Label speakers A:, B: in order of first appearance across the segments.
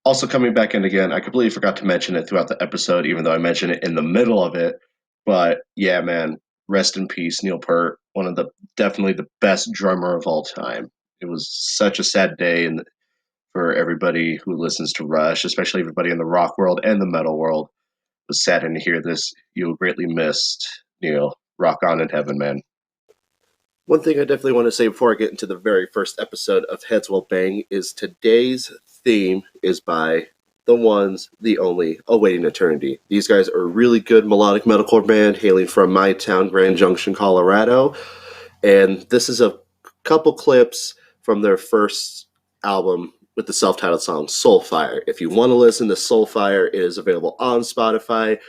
A: Also coming back in again, I completely forgot to mention it throughout the episode, even though I mentioned it in the middle of it. But yeah, man, rest in peace, Neil Peart, one of the definitely the best drummer of all time. It was such a sad day and for everybody who listens to Rush, especially everybody in the rock world and the metal world. It was saddened to hear this. You'll greatly missed, Neil. Rock on in heaven, man.
B: One thing I definitely want to say before I get into the very first episode of Heads Will Bang is today's theme is by the ones, the only, Awaiting Eternity. These guys are a really good melodic metalcore band hailing from my town, Grand Junction, Colorado. And this is a couple clips from their first album with the self-titled song Soulfire. If you want to listen to Soulfire, it is available on Spotify,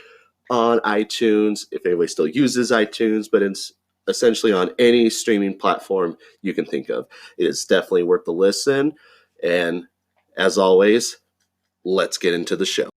B: on iTunes, if anybody still uses iTunes, but it's essentially on any streaming platform you can think of. It is definitely worth the listen. And as always, let's get into the show.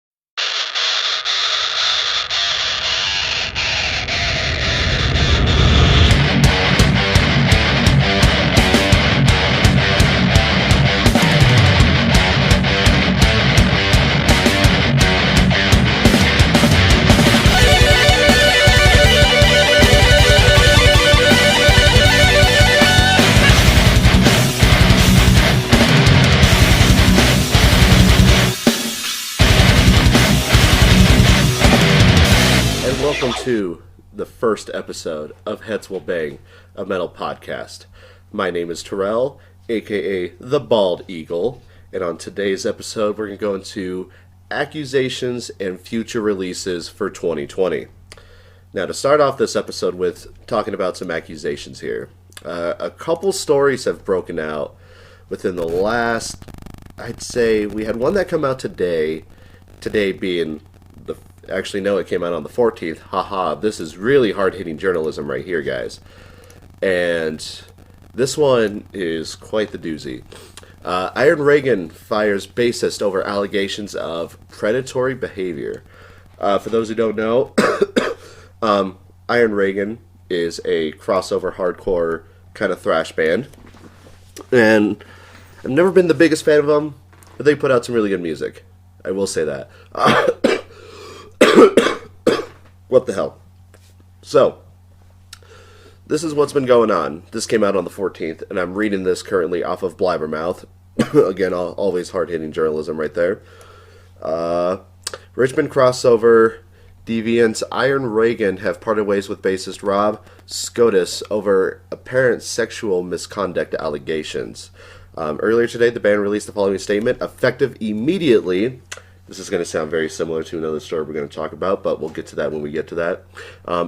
B: Welcome to the first episode of Heads Will Bang, a metal podcast. My name is Terrell, aka the Bald Eagle, and on today's episode we're going to go into accusations and future releases for 2020. Now, to start off this episode with talking about some accusations here, a couple stories have broken out within the last, I'd say, we had one that come out today being actually, no, it came out on the 14th. Haha, this is really hard-hitting journalism right here, guys. And this one is quite the doozy. Iron Reagan fires bassist over allegations of predatory behavior. For those who don't know, Iron Reagan is a crossover hardcore kind of thrash band. And I've never been the biggest fan of them, but they put out some really good music. I will say that. What the hell? So, this is what's been going on. This came out on the 14th, and I'm reading this currently off of Blabbermouth. Again, always hard-hitting journalism right there. Richmond crossover deviants Iron Reagan have parted ways with bassist Rob Scotus over apparent sexual misconduct allegations. Earlier today, the band released the following statement, effective immediately. This is going to sound very similar to another story we're going to talk about, but we'll get to that when we get to that.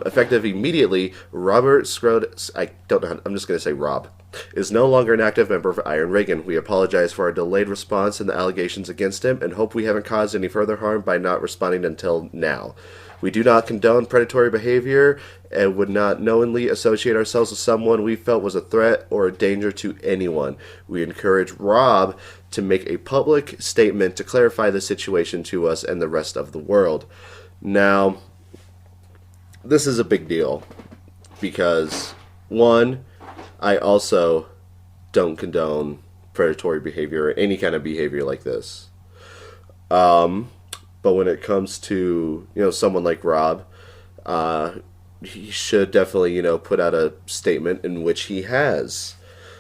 B: Effective immediately, Robert Scrotus, I don't know, I'm just going to say Rob, is no longer an active member of Iron Reagan. We apologize for our delayed response and the allegations against him, and hope we haven't caused any further harm by not responding until now. We do not condone predatory behavior and would not knowingly associate ourselves with someone we felt was a threat or a danger to anyone. We encourage Rob to make a public statement to clarify the situation to us and the rest of the world. Now, this is a big deal because, one, I also don't condone predatory behavior or any kind of behavior like this. But when it comes to, someone like Rob, he should definitely, put out a statement, in which he has.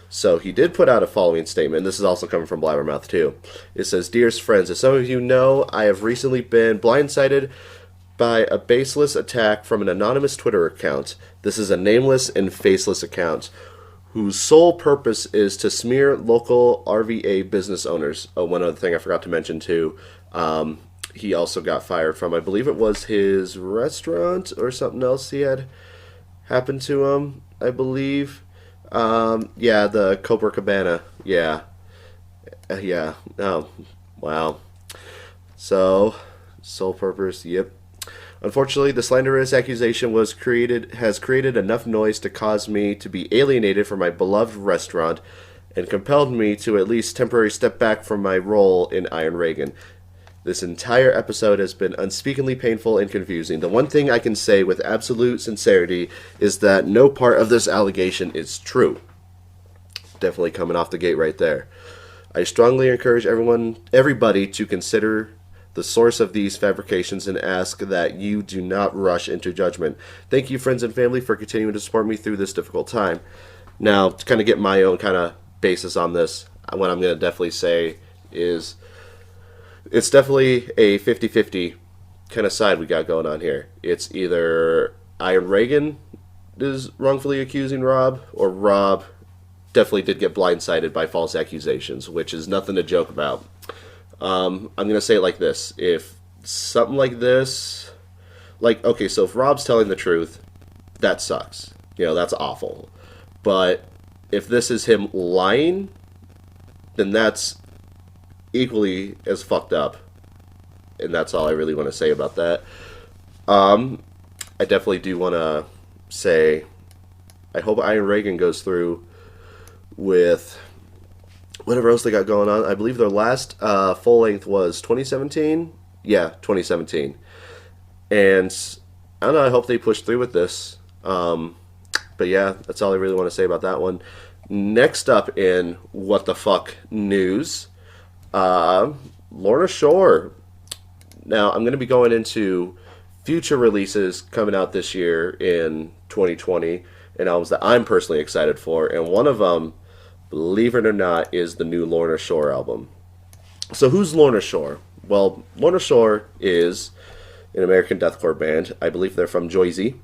B: So he did put out a following statement. This is also coming from Blabbermouth too. It says, "Dearest friends, as some of you know, I have recently been blindsided by a baseless attack from an anonymous Twitter account. This is a nameless and faceless account whose sole purpose is to smear local RVA business owners." Oh, one other thing I forgot to mention too. He also got fired from, I believe it was his restaurant or something else he had happened to him, I believe. Yeah, the Copacabana. Yeah. Yeah. Oh, wow. So, sole purpose, yep. Unfortunately, the slanderous accusation has created enough noise to cause me to be alienated from my beloved restaurant and compelled me to at least temporarily step back from my role in Iron Reagan. This entire episode has been unspeakably painful and confusing. The one thing I can say with absolute sincerity is that no part of this allegation is true. Definitely coming off the gate right there. I strongly encourage everybody to consider the source of these fabrications and ask that you do not rush into judgment. Thank you, friends and family, for continuing to support me through this difficult time. Now, to kind of get my own kind of basis on this, what I'm going to definitely say is it's definitely a 50-50 kind of side we got going on here. It's either Iron Reagan is wrongfully accusing Rob, or Rob definitely did get blindsided by false accusations, which is nothing to joke about. I'm going to say it like this. If something like this, like, okay, so if Rob's telling the truth, that sucks. That's awful. But if this is him lying, then that's equally as fucked up. And that's all I really want to say about that. I definitely do want to say I hope Iron Reagan goes through with whatever else they got going on. I believe their last full length was 2017. Yeah, 2017. And I don't know. I hope they push through with this. But yeah, that's all I really want to say about that one. Next up in what the fuck news, Lorna Shore. Now I'm going to be going into future releases coming out this year in 2020 and albums that I'm personally excited for, and one of them, believe it or not, is the new Lorna Shore album. So who's Lorna Shore? Well, Lorna Shore is an American deathcore band. I believe they're from Jersey.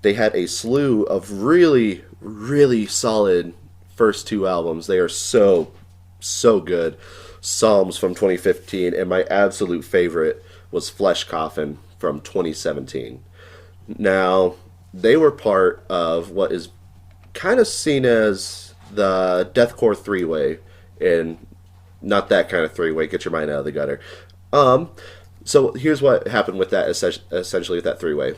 B: They had a slew of really, really solid first two albums. They are so, so good. Psalms from 2015, and my absolute favorite was Flesh Coffin from 2017. Now, they were part of what is kind of seen as the deathcore three-way, and not that kind of three-way. Get your mind out of the gutter. So here's what happened with that, essentially with that three-way.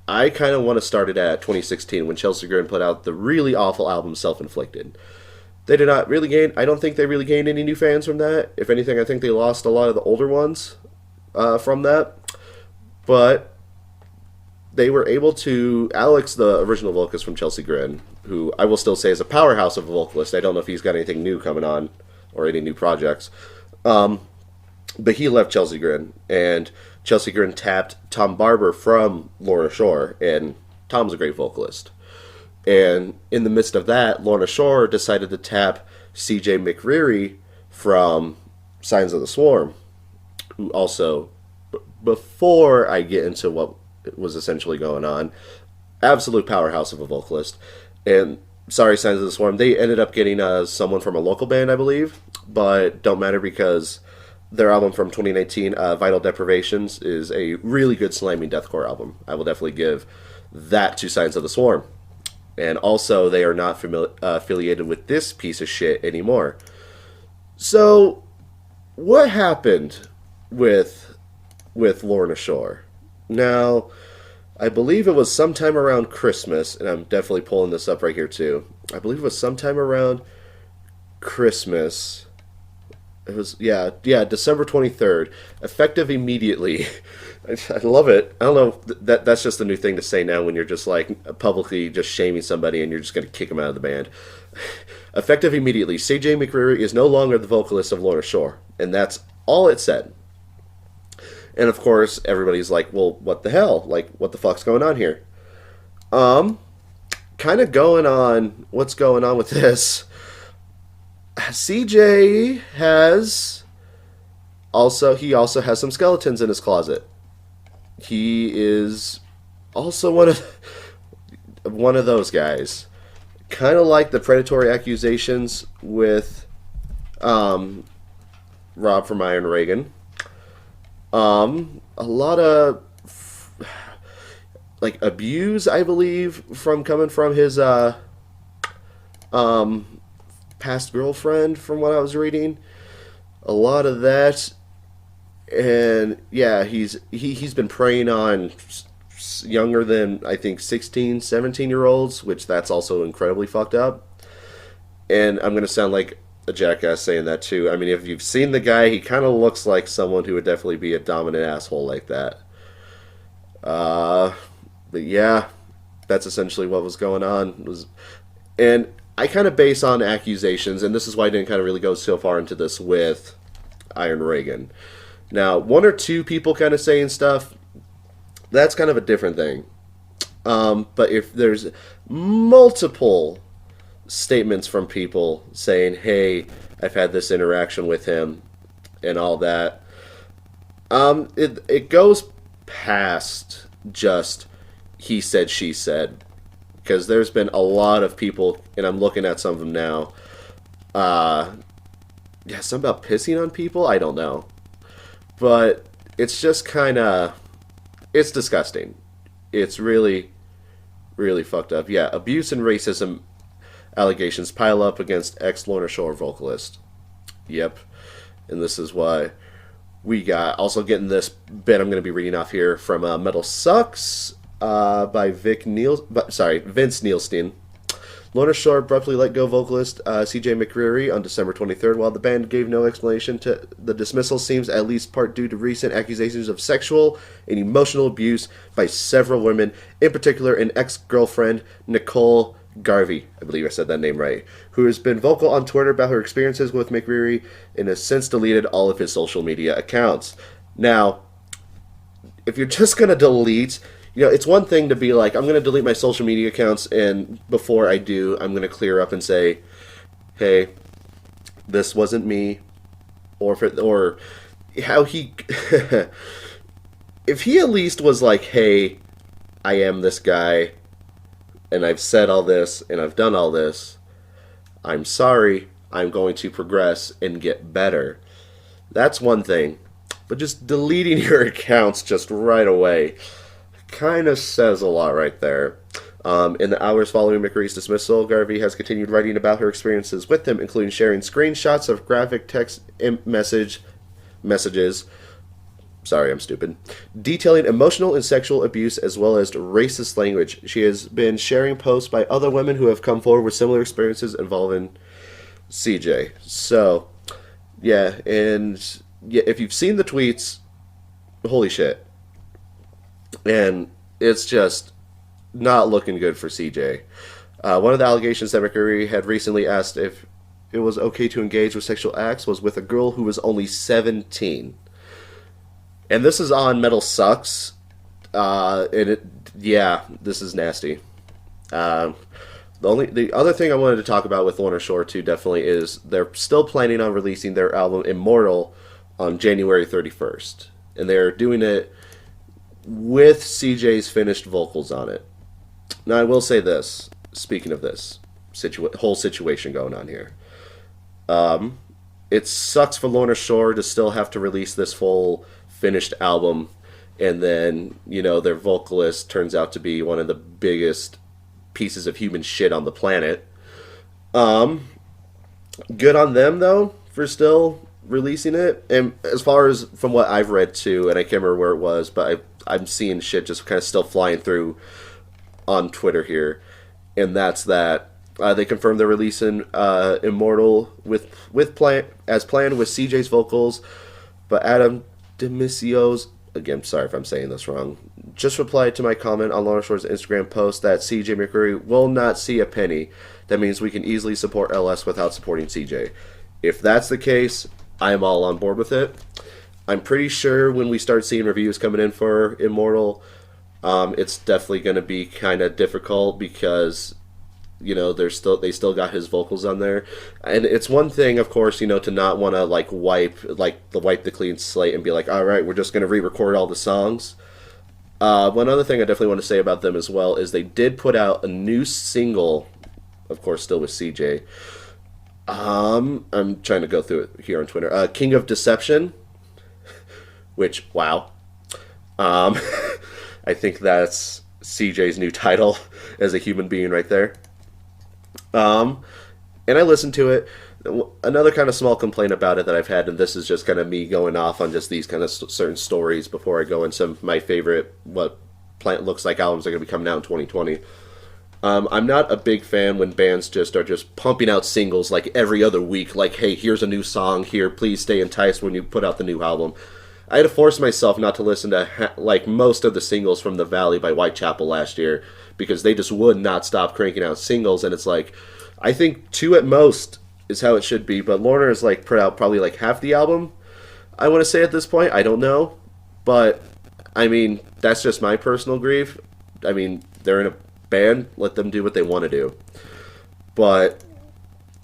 B: I kind of want to start it at 2016 when Chelsea Grin put out the really awful album Self-Inflicted. They did not really gain, I don't think they really gained any new fans from that. If anything, I think they lost a lot of the older ones from that. But they were able to, Alex, the original vocalist from Chelsea Grin, who I will still say is a powerhouse of a vocalist. I don't know if he's got anything new coming on or any new projects. But he left Chelsea Grin, and Chelsea Grin tapped Tom Barber from Lorna Shore, and Tom's a great vocalist. And in the midst of that, Lorna Shore decided to tap CJ McCreery from Signs of the Swarm, who also, before I get into what was essentially going on, absolute powerhouse of a vocalist. And sorry, Signs of the Swarm, they ended up getting someone from a local band, I believe, but don't matter because their album from 2019, Vital Deprivations, is a really good slamming deathcore album. I will definitely give that to Signs of the Swarm. And also, they are not affiliated with this piece of shit anymore. So, what happened with Lorna Shore? Now, I believe it was sometime around Christmas, and I'm definitely pulling this up right here too. I believe it was sometime around Christmas. It was, yeah, December 23rd. Effective immediately. I love it. I don't know. That's just a new thing to say now when you're just like publicly just shaming somebody and you're just going to kick them out of the band. Effective immediately. CJ McCreery is no longer the vocalist of Lorna Shore. And that's all it said. And of course, everybody's like, well, what the hell? Like, what the fuck's going on here? Kind of going on, what's going on with this? CJ he also has some skeletons in his closet. He is also one of those guys. Kind of like the predatory accusations with Rob from Iron Reagan. A lot of like abuse, I believe, coming from his past girlfriend, from what I was reading. A lot of that, and yeah, he's been preying on younger than I think 16, 17 year olds, which that's also incredibly fucked up. And I'm gonna sound like a jackass saying that too. I mean, if you've seen the guy, he kind of looks like someone who would definitely be a dominant asshole like that. But yeah, that's essentially what was going on. And I kind of base on accusations, and this is why I didn't kind of really go so far into this with Iron Reagan. Now, one or two people kind of saying stuff, that's kind of a different thing. But if there's multiple statements from people saying, "Hey, I've had this interaction with him," and all that, it goes past just he said, she said, because there's been a lot of people, and I'm looking at some of them now. Yeah, something about pissing on people. I don't know, but it's just kind of it's disgusting. It's really really fucked up. Yeah, abuse and racism allegations pile up against ex Lorna Shore vocalist. Yep, and this is why we got also getting this bit I'm going to be reading off here from Metal Sucks by Vince Neilstein. Lorna Shore abruptly let go vocalist CJ McCreery on December 23rd, while the band gave no explanation to the dismissal. Seems at least part due to recent accusations of sexual and emotional abuse by several women, in particular an ex-girlfriend, Nicole Garvey, I believe I said that name right, who has been vocal on Twitter about her experiences with McCreery and has since deleted all of his social media accounts. Now, if you're just going to delete, it's one thing to be like, I'm going to delete my social media accounts, and before I do, I'm going to clear up and say, hey, this wasn't me, or how he, if he at least was like, hey, I am this guy, and I've said all this, and I've done all this, I'm sorry, I'm going to progress and get better. That's one thing, but just deleting your accounts just right away kind of says a lot right there. In the hours following McCreery's dismissal, Garvey has continued writing about her experiences with him, including sharing screenshots of graphic text messages. Sorry, I'm stupid. Detailing emotional and sexual abuse as well as racist language. She has been sharing posts by other women who have come forward with similar experiences involving CJ. So, yeah, and yeah, if you've seen the tweets, holy shit. And it's just not looking good for CJ. One of the allegations that McCreery had recently asked if it was okay to engage with sexual acts was with a girl who was only 17. And this is on Metal Sucks. This is nasty. The other thing I wanted to talk about with Lorna Shore too definitely is they're still planning on releasing their album Immortal on January 31st. And they're doing it with CJ's finished vocals on it. Now, I will say this, speaking of this whole situation going on here. It sucks for Lorna Shore to still have to release this full finished album, and then, their vocalist turns out to be one of the biggest pieces of human shit on the planet. Good on them, though, for still releasing it. And as far as from what I've read, too, and I can't remember where it was, but I'm seeing shit just kind of still flying through on Twitter here, and that's that they confirmed they're releasing Immortal as planned with CJ's vocals, but Adam Demisio's, again, sorry if I'm saying this wrong, just replied to my comment on Lorna Shore's Instagram post that CJ McCreery will not see a penny. That means we can easily support LS without supporting CJ. If that's the case, I'm all on board with it. I'm pretty sure when we start seeing reviews coming in for Immortal, it's definitely going to be kind of difficult because, they still got his vocals on there, and it's one thing, of course, to not want to wipe the clean slate and be like, all right, we're just going to re-record all the songs. One other thing I definitely want to say about them as well is they did put out a new single, of course, still with CJ. I'm trying to go through it here on Twitter. King of Deception. Which, wow. I think that's CJ's new title as a human being right there. And I listened to it. Another kind of small complaint about it that I've had, and this is just kind of me going off on just these kind of certain stories before I go into some of my favorite, what Plant looks like albums are going to be coming out in 2020. I'm not a big fan when bands are just pumping out singles like every other week. Like, hey, here's a new song. Here, please stay enticed when you put out the new album. I had to force myself not to listen to most of the singles from The Valley by Whitechapel last year because they just would not stop cranking out singles, and it's like I think two at most is how it should be. But Lorna is like put out probably like half the album. I want to say at this point. I don't know, but I mean that's just my personal grief. I mean they're in a band. Let them do what they want to do. But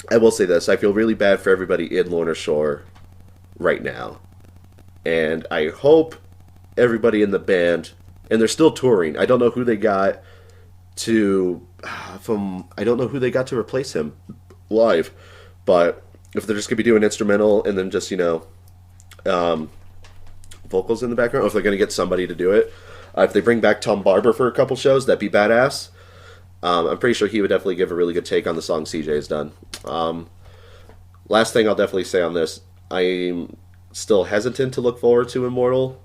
B: I will say this: I feel really bad for everybody in Lorna Shore right now, and I hope everybody in the band, and they're still touring. I don't know who they got to from. I don't know who they got to replace him live, but if they're just gonna be doing instrumental and then just um, vocals in the background, or if they're gonna get somebody to do it, if they bring back Tom Barber for a couple shows, that'd be badass. I'm pretty sure he would definitely give a really good take on the song CJ's done. Last thing I'll definitely say on this, I'm still hesitant to look forward to Immortal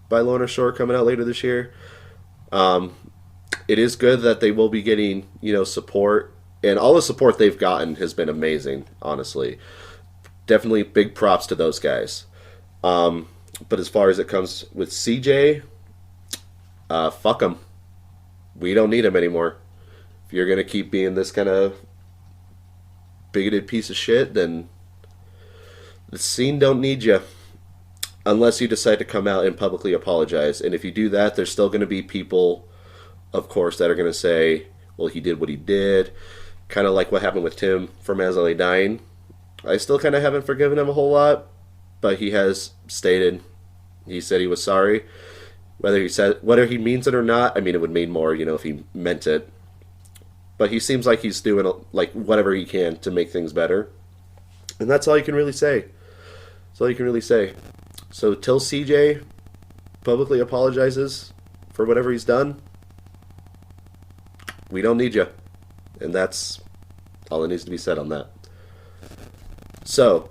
B: by Lorna Shore coming out later this year. Um, it is good that they will be getting, support, and all the support they've gotten has been amazing, honestly. Definitely big props to those guys. But as far as it comes with CJ, fuck them. We don't need him anymore. If you're gonna keep being this kind of bigoted piece of shit, then the scene don't need you. Unless you decide to come out and publicly apologize. And if you do that, there's still going to be people, of course, that are going to say, well, he did what he did. Kind of like what happened with Tim from As I Lay Dying. I still kind of haven't forgiven him a whole lot, but he has stated, he said he was sorry. Whether he means it or not, I mean, it would mean more, if he meant it. But he seems like he's doing like whatever he can to make things better. And that's all you can really say. That's all you can really say. So till CJ publicly apologizes for whatever he's done, we don't need you. And that's all that needs to be said on that. So,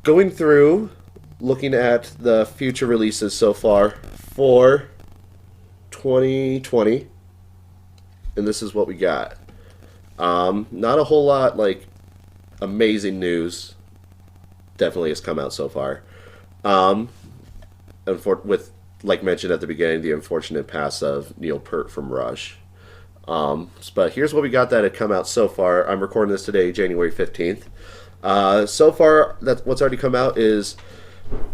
B: going through, looking at the future releases so far for 2020, and this is what we got. Not a whole lot like amazing news definitely has come out so far. With, like mentioned at the beginning, the unfortunate pass of Neil Peart from Rush. But here's what we got that had come out so far. I'm recording this today, January 15th. So far, what's already come out is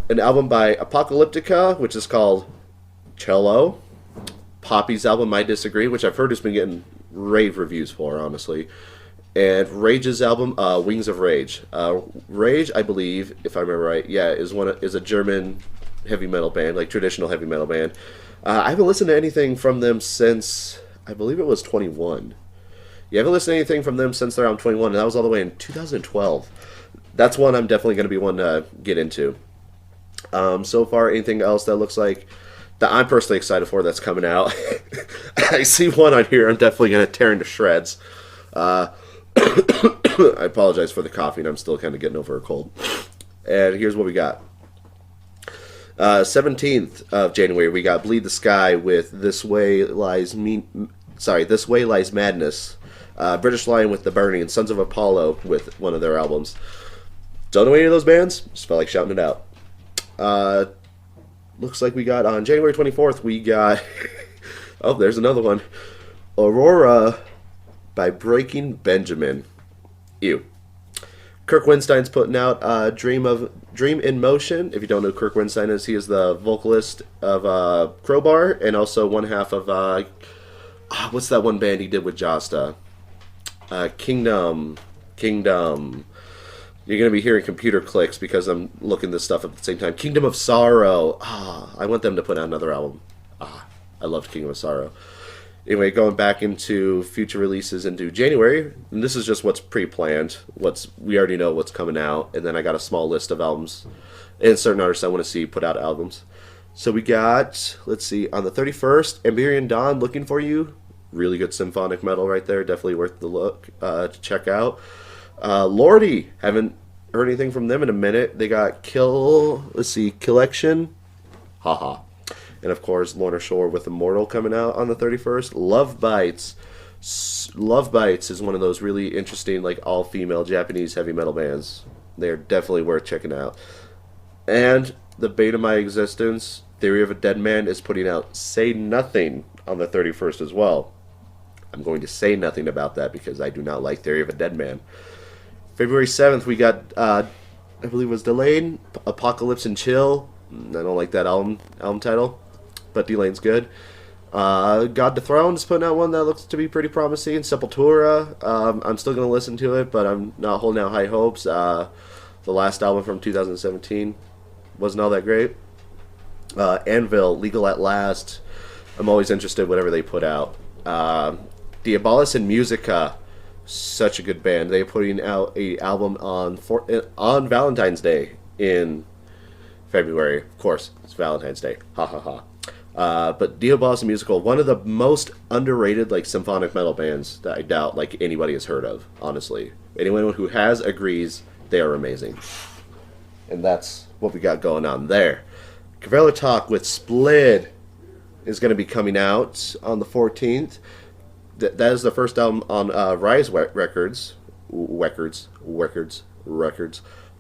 B: an album by Apocalyptica, which is called Cello. Poppy's album, I Disagree, which I've heard has been getting rave reviews for, honestly. And Rage's album, Wings of Rage. Rage, I believe, if I remember right, is a German heavy metal band, like traditional heavy metal band. I haven't listened to anything from them since, I believe it was 21. You haven't listened to anything from them since around 21, and that was all the way in 2012. That's one I'm definitely going to be one to get into. So far, anything else that looks like that I'm personally excited for that's coming out? I see one on here I'm definitely going to tear into shreds. I apologize for the coughing. I'm still kind of getting over a cold. And here's what we got. 17th of January, we got Bleed the Sky with This Way Lies Madness. British Lion with The Burning, and Sons of Apollo with one of their albums. Don't know any of those bands, just felt like shouting it out. Looks like we got on January 24th, we got oh, there's another one. Aurora by Breaking Benjamin. Ew. Kirk Winstein's putting out Dream in Motion. If you don't know who Kirk Winstein is, he is the vocalist of Crowbar and also one half of what's that one band he did with Josta? Kingdom. You're going to be hearing computer clicks because I'm looking this stuff up at the same time. Kingdom of Sorrow. I want them to put out another album. I loved Kingdom of Sorrow. Anyway, going back into future releases into January, and this is just what's pre-planned. We already know what's coming out, and then I got a small list of albums and certain artists I want to see put out albums. So we got, let's see, on the 31st, Emberian Dawn, Looking For You. Really good symphonic metal right there. Definitely worth the look to check out. Lordy, haven't heard anything from them in a minute. They got Collection. Haha. And of course, Lorna Shore with Immortal coming out on the 31st. Love Bites. Love Bites is one of those really interesting, like, all-female Japanese heavy metal bands. They're definitely worth checking out. And the Bane of My Existence, Theory of a Dead Man, is putting out Say Nothing on the 31st as well. I'm going to say nothing about that because I do not like Theory of a Dead Man. February 7th, we got, I believe it was delayed, Apocalypse and Chill. I don't like that album title, but D-Lane's good. God Dethroned is putting out one that looks to be pretty promising. Sepultura, I'm still going to listen to it, but I'm not holding out high hopes. The last album from 2017 wasn't all that great. Anvil, Legal at Last. I'm always interested whatever they put out. Diabolus and Musica, such a good band. They're putting out a album on Valentine's Day in February. Of course, it's Valentine's Day. Ha ha ha. But Diabolus and Musical, one of the most underrated like symphonic metal bands that I doubt like anybody has heard of. Honestly, anyone who has agrees they are amazing, and that's what we got going on there. Cavallo Talk with Splid is going to be coming out on the 14th. That is the first album on Rise Records. On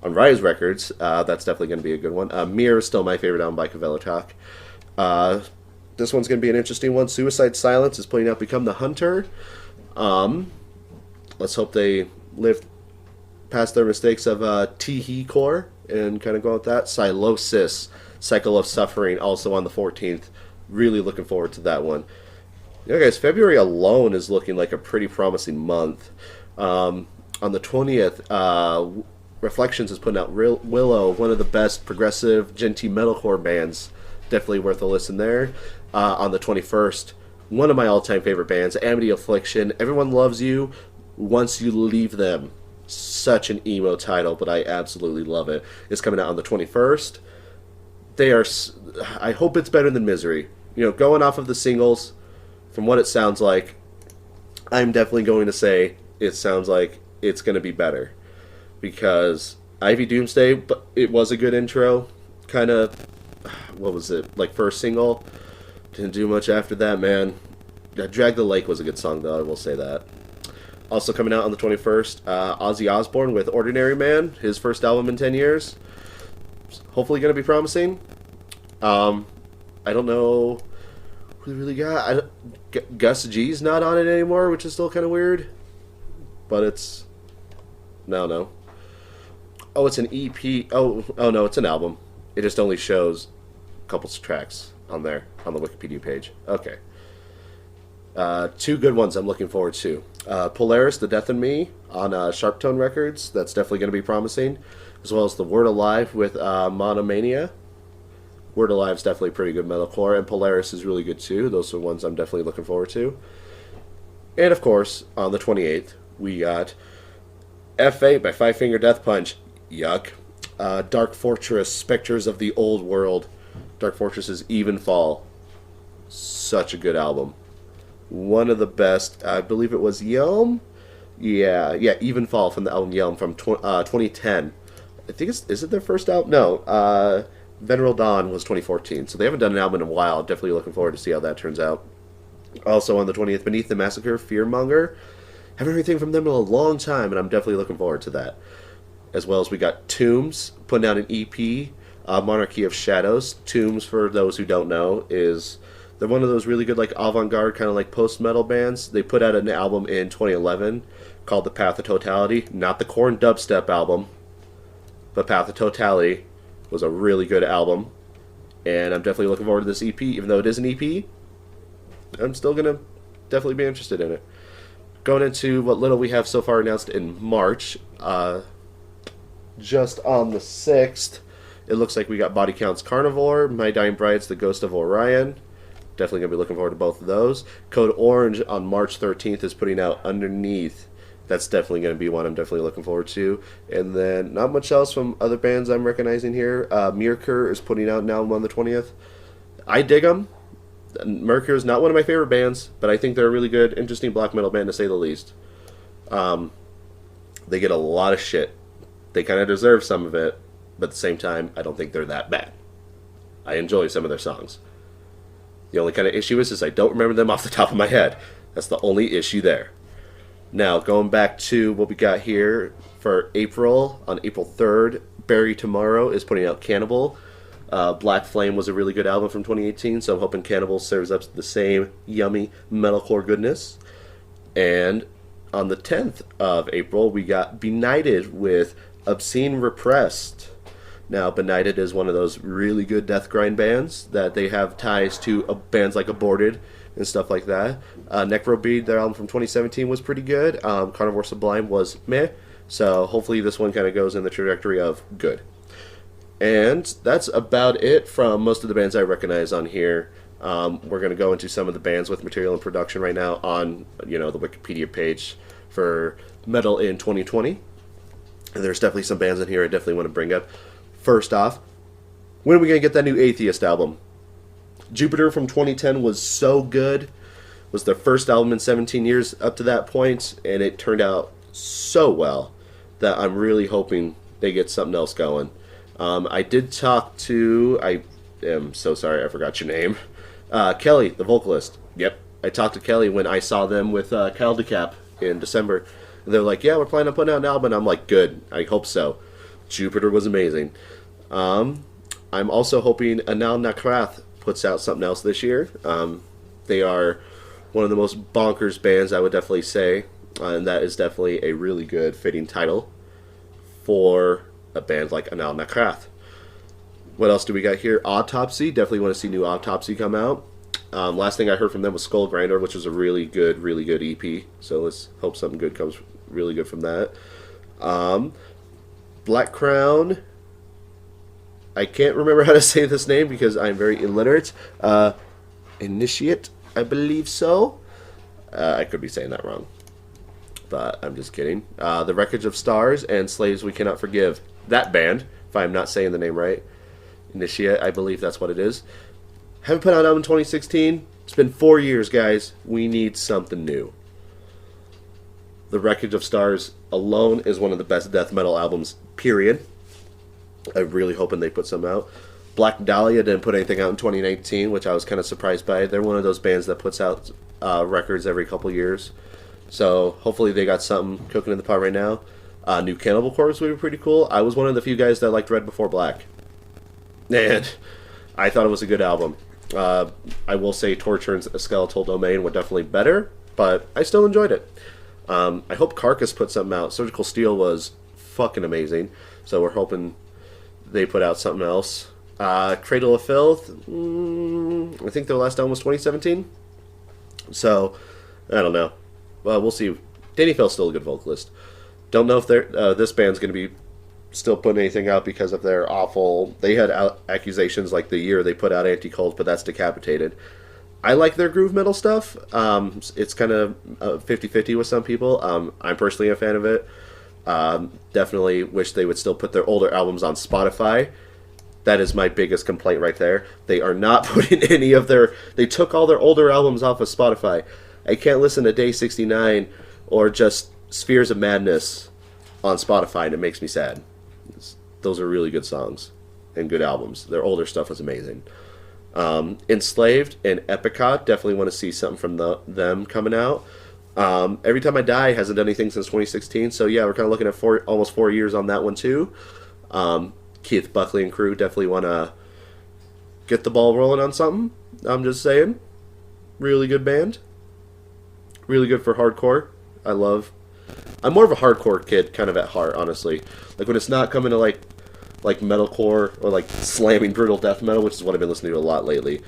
B: Rise Records. That's definitely going to be a good one. Mirror is still my favorite album by Cavallo Talk. This one's going to be an interesting one. Suicide Silence is putting out Become the Hunter. Let's hope they live past their mistakes of Teehee Core and kind of go with that. Silosis, Cycle of Suffering, also on the 14th. Really looking forward to that one. Yeah, guys, February alone is looking like a pretty promising month. On the 20th, Reflections is putting out Willow, one of the best progressive genty metalcore bands. Definitely worth a listen there. On the 21st, one of my all-time favorite bands, Amity Affliction. Everyone Loves You Once You Leave Them. Such an emo title, but I absolutely love it. It's coming out on the 21st. They are. I hope it's better than Misery. You know, going off of the singles, from what it sounds like, I'm definitely going to say it sounds like it's going to be better. Because Ivy Doomsday, but it was a good intro. Kind of, what was it, like first single? Didn't do much after that, man. Drag the Lake was a good song, though, I will say that. Also coming out on the 21st, Ozzy Osbourne with Ordinary Man, his first album in 10 years. Hopefully going to be promising. I don't know who we really got. Gus G's not on it anymore, which is still kind of weird. But it's... No. Oh, it's an EP. Oh no, it's an album. It just only shows a couple tracks on there, on the Wikipedia page. Okay. Two good ones I'm looking forward to. Polaris, The Death in Me on Sharptone Records. That's definitely going to be promising. As well as The Word Alive with Monomania. Word Alive is definitely pretty good metalcore, and Polaris is really good too. Those are ones I'm definitely looking forward to. And of course, on the 28th, we got F8 by Five Finger Death Punch. Yuck. Dark Fortress, Spectres of the Old World. Dark Fortress's Even Fall. Such a good album. One of the best. I believe it was Yelm? Yeah, Even Fall from the album Yelm from 2010. I think is it their first album? No, Veneral Dawn was 2014, so they haven't done an album in a while. Definitely looking forward to see how that turns out. Also on the 20th, Beneath the Massacre, Fearmonger. Haven't heard anything from them in a long time, and I'm definitely looking forward to that. As well as we got Tombs putting out an EP, Monarchy of Shadows. Tombs, for those who don't know, they're one of those really good like avant-garde kind of like post-metal bands. They put out an album in 2011 called The Path of Totality. Not the Korn dubstep album, but Path of Totality was a really good album. And I'm definitely looking forward to this EP. Even though it is an EP, I'm still going to definitely be interested in it. Going into what little we have so far announced in March, just on the 6th, it looks like we got Body Count's Carnivore, My Dying Bride's The Ghost of Orion. Definitely going to be looking forward to both of those. Code Orange on March 13th is putting out Underneath. That's definitely going to be one I'm definitely looking forward to. And then not much else from other bands I'm recognizing here. Mirkur is putting out an album on the 20th. I dig them. Mirkur is not one of my favorite bands, but I think they're a really good, interesting black metal band to say the least. They get a lot of shit. They kind of deserve some of it, but at the same time, I don't think they're that bad. I enjoy some of their songs. The only kind of issue is I don't remember them off the top of my head. That's the only issue there. Now, going back to what we got here for April, on April 3rd, Bury Tomorrow is putting out Cannibal. Black Flame was a really good album from 2018, so I'm hoping Cannibal serves up the same yummy metalcore goodness. And on the 10th of April, we got Benighted with Obscene Repressed. Now, Benighted is one of those really good death grind bands that they have ties to bands like Aborted and stuff like that. Necrobead, their album from 2017, was pretty good. Carnivore Sublime was meh. So hopefully this one kind of goes in the trajectory of good. And that's about it from most of the bands I recognize on here. We're going to go into some of the bands with material and production right now on the Wikipedia page for metal in 2020. And there's definitely some bands in here I definitely want to bring up. First off, when are we going to get that new Atheist album? Jupiter from 2010 was so good. It was their first album in 17 years up to that point, and it turned out so well that I'm really hoping they get something else going. I did talk to, I am so sorry I forgot your name, Kelly, the vocalist. Yep, I talked to Kelly when I saw them with Kyle DeCap in December. And they're like, yeah, we're planning on putting out an album. And I'm like, good, I hope so. Jupiter was amazing. I'm also hoping Anal Nakrath puts out something else this year. They are one of the most bonkers bands, I would definitely say. And that is definitely a really good fitting title for a band like Anal Nakrath. What else do we got here? Autopsy. Definitely want to see new Autopsy come out. Last thing I heard from them was Skull Grinder, which was a really good EP. So let's hope something good comes really good from that. Black Crown. I can't remember how to say this name because I'm very illiterate. Initiate, I believe so. I could be saying that wrong, but I'm just kidding. The Wreckage of Stars and Slaves We Cannot Forgive. That band, if I'm not saying the name right. Initiate, I believe that's what it is. Haven't put out an album in 2016. It's been 4 years, guys. We need something new. The Wreckage of Stars alone is one of the best death metal albums, period. I'm really hoping they put some out. Black Dahlia didn't put anything out in 2019, which I was kind of surprised by. They're one of those bands that puts out records every couple years. So hopefully they got something cooking in the pot right now. New Cannibal Corpse would be pretty cool. I was one of the few guys that liked Red Before Black. And I thought it was a good album. I will say Torture and Skeletal Domain were definitely better, but I still enjoyed it. I hope Carcass put something out. Surgical Steel was fucking amazing. So we're hoping they put out something else. Cradle of Filth, I think their last album was 2017. So, I don't know. Well, we'll see. Danny Fell's still a good vocalist. Don't know if this band's going to be still putting anything out because of their awful... They had Accusations like the year they put out Anti-Cult, but that's decapitated. I like their groove metal stuff. It's kind of 50-50 with some people. I'm personally a fan of it. Definitely wish they would still put their older albums on Spotify. That is my biggest complaint right there. They are not putting any of their... They took all their older albums off of Spotify. I can't listen to Day 69 or just Spheres of Madness on Spotify, and it makes me sad. Those are really good songs and good albums. Their older stuff is amazing. Enslaved and Epicot, definitely want to see something from them coming out. Every Time I Die hasn't done anything since 2016, so yeah, we're kind of looking at almost 4 years on that one too. Keith Buckley and crew definitely want to get the ball rolling on something. I'm just saying. Really good band. Really good for hardcore. I'm more of a hardcore kid kind of at heart, honestly. Like when it's not coming to like metalcore or like slamming brutal death metal, which is what I've been listening to a lot lately.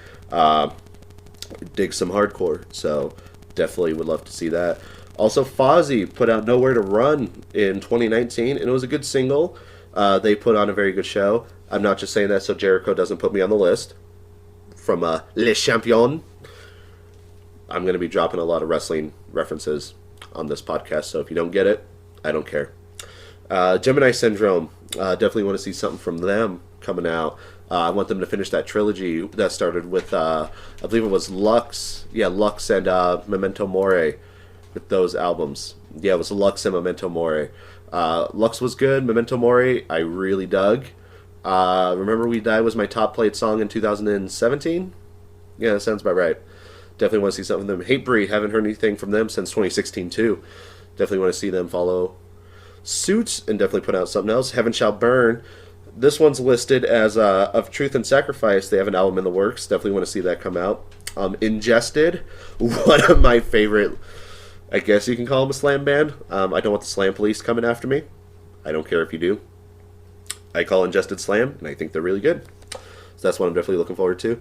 B: Dig some hardcore, so definitely would love to see that. Also, Fozzy put out Nowhere to Run in 2019, and it was a good single. They put on a very good show. I'm not just saying that so Jericho doesn't put me on the list. From Les Champions. I'm going to be dropping a lot of wrestling references on this podcast, so if you don't get it, I don't care. Gemini Syndrome, definitely want to see something from them coming out. I want them to finish that trilogy that started with, I believe it was Lux. Yeah, Lux and Memento Mori with those albums. Yeah, it was Lux and Memento Mori. Lux was good. Memento Mori, I really dug. Remember We Die was my top played song in 2017? Yeah, that sounds about right. Definitely want to see something from them. Hatebreed, haven't heard anything from them since 2016 too. Definitely want to see them follow suit and definitely put out something else. Heaven Shall Burn. This one's listed as Of Truth and Sacrifice. They have an album in the works. Definitely want to see that come out. Ingested, one of my favorite I guess you can call them a slam band. I don't want the slam police coming after me. I don't care if you do. I call Ingested Slam, and I think they're really good. So that's what I'm definitely looking forward to.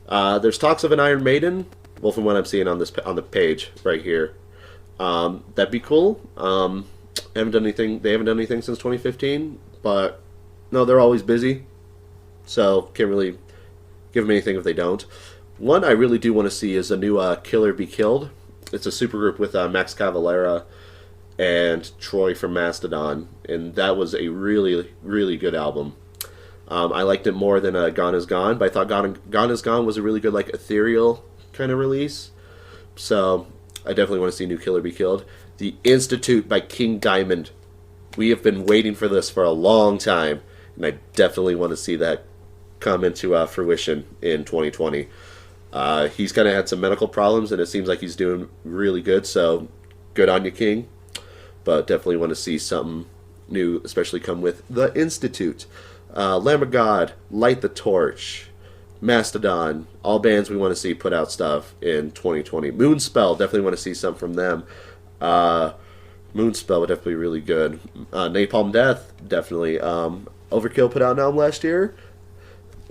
B: There's talks of an Iron Maiden. Well, from what I'm seeing on this on the page right here, that'd be cool. Haven't done anything. They haven't done anything since 2015, but no, they're always busy, so can't really give them anything if they don't. One I really do want to see is a new Killer Be Killed. It's a supergroup with Max Cavalera and Troy from Mastodon, and that was a really, really good album. I liked it more than Gone Is Gone, but I thought Gone Is Gone was a really good, like, ethereal kind of release. So I definitely want to see New Killer Be Killed. The Institute by King Diamond. We have been waiting for this for a long time, and I definitely want to see that come into fruition in 2020. He's kind of had some medical problems, and it seems like he's doing really good, so good on you, King. But definitely want to see something new, especially come with The Institute. Lamb of God, Light the Torch, Mastodon, all bands we want to see put out stuff in 2020. Moonspell, definitely want to see some from them. Moonspell would definitely be really good. Napalm Death, definitely. Overkill put out an album last year.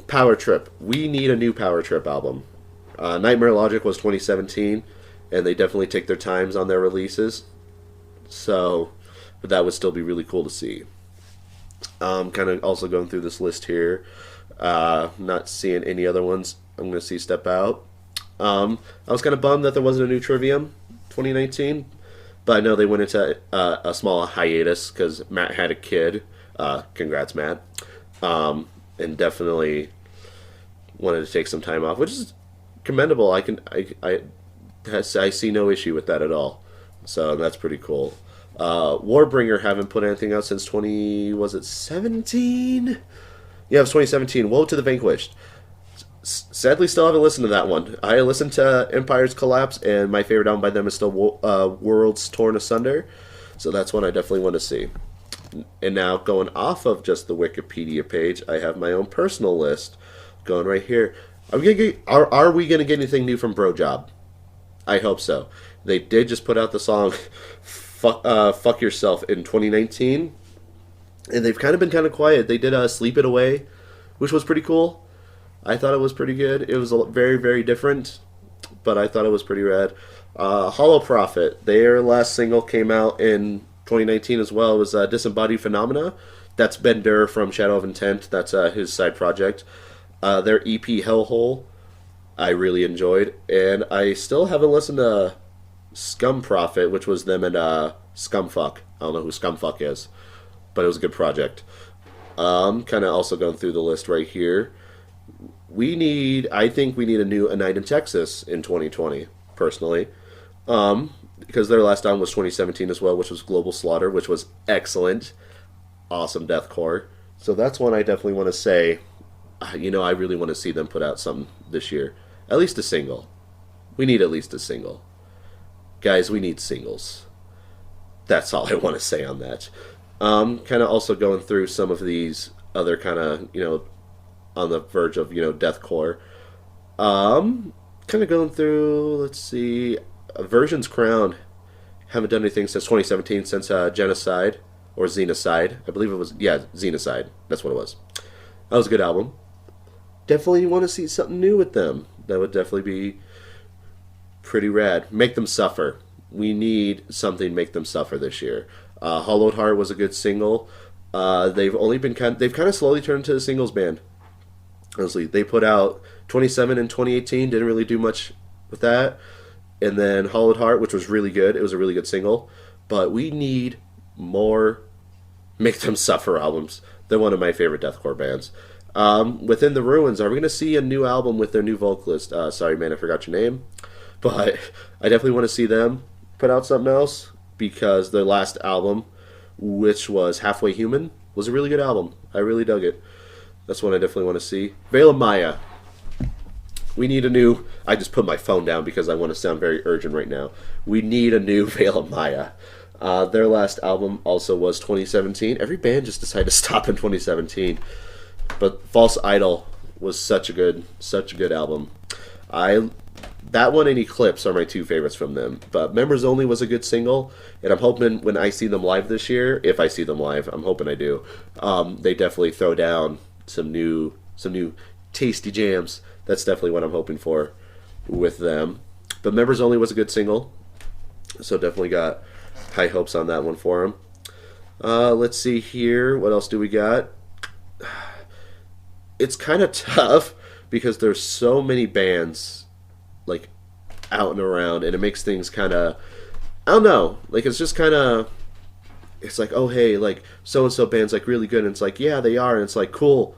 B: Power Trip, we need a new Power Trip album. Nightmare Logic was 2017, and they definitely take their times on their releases. So, but that would still be really cool to see. Kind of also going through this list here. Not seeing any other ones I'm going to see step out. I was kind of bummed that there wasn't a new Trivium 2019, but I know they went into a small hiatus because Matt had a kid. Congrats, Matt. And definitely wanted to take some time off, which is commendable. I see no issue with that at all. So that's pretty cool. Warbringer haven't put anything out since 17? Yeah, it was 2017. Woe to the Vanquished. Sadly, still haven't listened to that one. I listened to Empire's Collapse, and my favorite album by them is still Worlds Torn Asunder. So that's one I definitely want to see. And now, going off of just the Wikipedia page, I have my own personal list going right here. Are we gonna get anything new from Bro Job? I hope so. They did just put out the song Fuck Yourself in 2019, and they've kind of been kind of quiet. They did Sleep It Away, which was pretty cool. I thought it was pretty good. It was very, very different, but I thought it was pretty rad. Hollow Prophet, their last single came out in 2019 as well. It was Disembodied Phenomena. That's Ben Durr from Shadow of Intent. That's his side project. Their EP Hellhole, I really enjoyed, and I still haven't listened to Scum Prophet, which was them and Scumfuck. I don't know who Scumfuck is, but it was a good project. Kind of also going through the list right here. I think we need a new A Night in Texas in 2020, personally. Because their last album was 2017 as well, which was Global Slaughter, which was excellent. Awesome deathcore. So that's one I definitely want to say, I really want to see them put out something this year. At least a single. We need at least a single. Guys, we need singles. That's all I want to say on that. Kind of also going through some of these other kind of, on the verge of, deathcore. Kind of going through, let's see, Version's Crown. Haven't done anything since 2017, since Genocide, or Xenocide. I believe it was, Xenocide. That's what it was. That was a good album. Definitely want to see something new with them. That would definitely be pretty rad. Make Them Suffer. We need something to make them suffer this year. Hollowed Heart was a good single. They've kind of slowly turned into a singles band. Honestly, they put out 27 in 2018, didn't really do much with that. And then Hollowed Heart, which was really good. It was a really good single. But we need more Make Them Suffer albums. They're one of my favorite deathcore bands. Within the Ruins, are we going to see a new album with their new vocalist? Sorry, man, I forgot your name. But I definitely want to see them put out something else, because their last album, which was Halfway Human, was a really good album. I really dug it. That's one I definitely want to see. Veil of Maya. We need a new... I just put my phone down because I want to sound very urgent right now. We need a new Veil of Maya. Their last album also was 2017. Every band just decided to stop in 2017. But False Idol was such a good album. I That one and Eclipse are my two favorites from them. But Members Only was a good single, and I'm hoping when I see them live this year, if I see them live, I'm hoping I do. They definitely throw down some new tasty jams. That's definitely what I'm hoping for with them. But Members Only was a good single, so definitely got high hopes on that one for them. Let's see here. What else do we got? It's kind of tough because there's so many bands like out and around, and it makes things kind of, I don't know, like it's just kind of, it's like, oh hey, like so and so band's like really good, and it's like, yeah they are, and it's like, cool,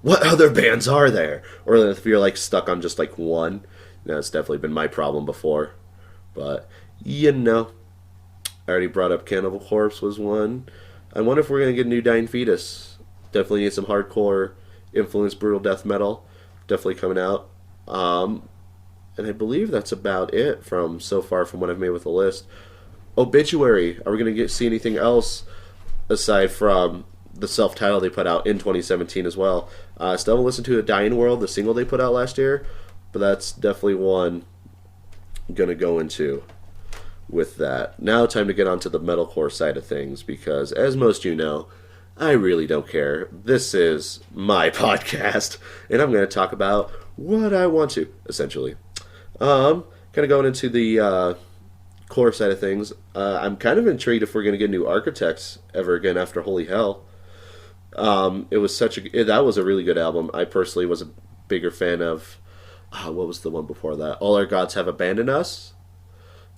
B: what other bands are there? Or if you're like stuck on just like one, that's definitely been my problem before. But you know, I already brought up Cannibal Corpse was one. I wonder if we're gonna get a new Dying Fetus. Definitely need some hardcore influence, brutal death metal. Definitely coming out. And I believe that's about it from so far from what I've made with the list. Obituary. Are we gonna see anything else aside from the self-title they put out in 2017 as well? Still haven't listened to A Dying World, the single they put out last year, but that's definitely one I'm gonna go into with that. Now, time to get onto the metalcore side of things because, as most you know, I really don't care. This is my podcast, and I'm going to talk about what I want to, essentially. Kind of going into the core side of things. I'm kind of intrigued if we're going to get new Architects ever again after Holy Hell. It was that was a really good album. I personally was a bigger fan of what was the one before that? All Our Gods Have Abandoned Us.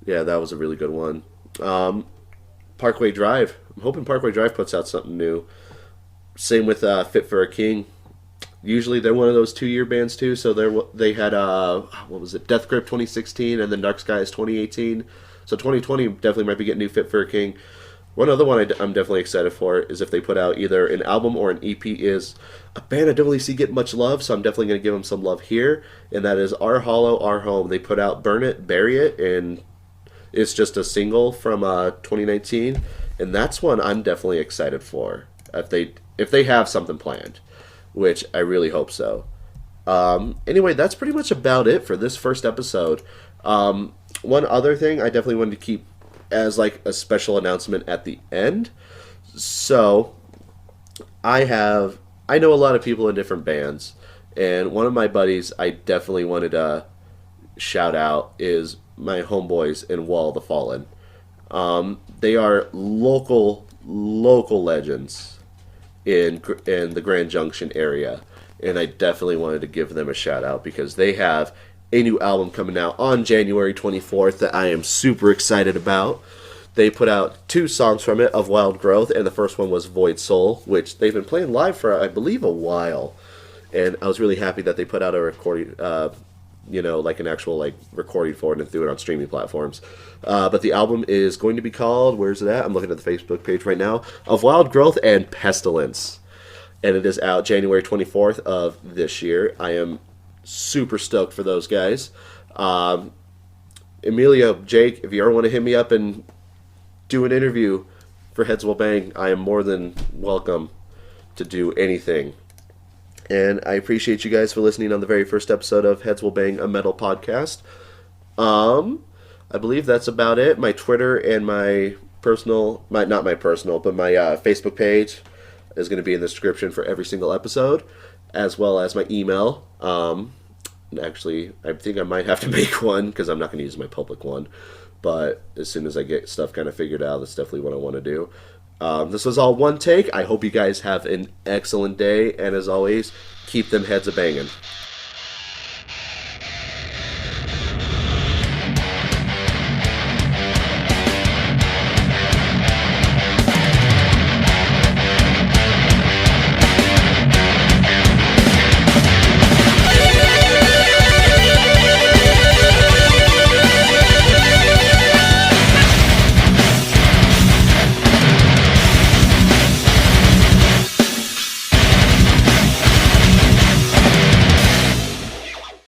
B: Yeah, that was a really good one. Parkway Drive. I'm hoping Parkway Drive puts out something new. Same with Fit for a King. Usually they're one of those 2-year bands too. So they had what was it? Death Grip 2016 and then Dark Skies 2018. So 2020 definitely might be getting new Fit for a King. One other one I'm definitely excited for is if they put out either an album or an EP is a band I don't really see get much love, so I'm definitely going to give them some love here, and that is Our Hollow, Our Home. They put out Burn It, Bury It, and it's just a single from 2019, and that's one I'm definitely excited for if they have something planned, which I really hope so. Anyway, that's pretty much about it for this first episode. One other thing I definitely wanted to keep as like a special announcement at the end. So I know a lot of people in different bands, and one of my buddies I definitely wanted to shout out is my homeboys in Wall of the Fallen. They are local legends in the Grand Junction area, and I definitely wanted to give them a shout out because they have a new album coming out on January 24th that I am super excited about. They put out 2 songs from it, Of Wild Growth, and the first one was Void Soul, which they've been playing live for, I believe, a while. And I was really happy that they put out a recording, like an actual like recording for it and threw it on streaming platforms. But the album is going to be called, where's it at? I'm looking at the Facebook page right now, Of Wild Growth and Pestilence. And it is out January 24th of this year. I am super stoked for those guys. Emilio, Jake, if you ever want to hit me up and do an interview for Heads Will Bang, I am more than welcome to do anything. And I appreciate you guys for listening on the very first episode of Heads Will Bang, a metal podcast. I believe that's about it. My Twitter and my personal, not my personal, but my Facebook page is going to be in the description for every single episode, as well as my email. Actually, I think I might have to make one because I'm not going to use my public one. But as soon as I get stuff kind of figured out, that's definitely what I want to do. This was all one take. I hope you guys have an excellent day. And as always, keep them heads a banging.